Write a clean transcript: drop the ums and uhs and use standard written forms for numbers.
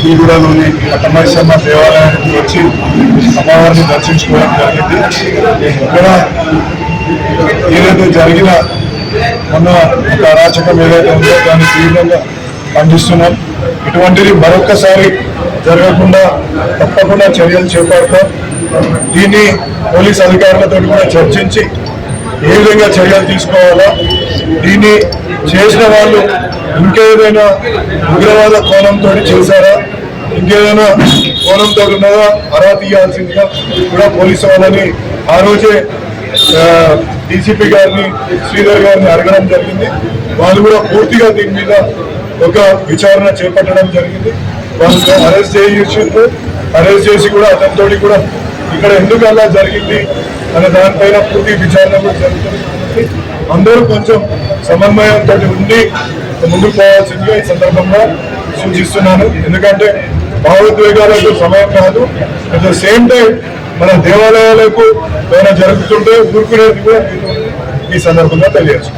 బీగూడలోని పట్టమైసమ్మ దేవాలయానికి వచ్చి అమ్మవారిని దర్శించుకోవడం జరిగింది. ఇక్కడ ఏదైతే జరిగిన మొన్న ఒక అరాచకం ఏదైతే ఉందో దాన్ని తీవ్రంగా ఖండిస్తున్నాం. ఇటువంటిది మరొక్కసారి జరగకుండా తప్పకుండా చర్యలు చేపడతాం. దీన్ని పోలీస్ అధికారులతో కూడా చర్చించి ఏ విధంగా చర్యలు తీసుకోవాలా, దీన్ని చేసిన వాళ్ళు ఇంకేదైనా ఉగ్రవాద కోణంతో చేశారా, ఇంకేదైనా కోణంతో ఉన్నదా అరా తీయాల్సిందిగా కూడా పోలీసు వాళ్ళని ఆ రోజే డీసీపీ గారిని శ్రీధర్ గారిని అడగడం జరిగింది. వాళ్ళు కూడా పూర్తిగా దీని మీద ఒక విచారణ చేపట్టడం జరిగింది. వాళ్ళు అరెస్ట్ చేసి కూడా అతనితో కూడా ఇక్కడ ఎందుకు అలా జరిగింది అనే దానిపైన పూర్తి విచారణ కూడా జరుగుతుంది. అందరూ కొంచెం సమన్వయంతో ఉండి ముందుకు పోవాల్సిందిగా ఈ సందర్భంగా సూచిస్తున్నాను. ఎందుకంటే భావోద్వేగాలకు సమయం కాదు. అట్ ద సేమ్ టైం మన దేవాలయాలకు ఏమైనా జరుగుతుంటే ఊరుకునేది కూడా ఈ సందర్భంగా తెలియచ్చు.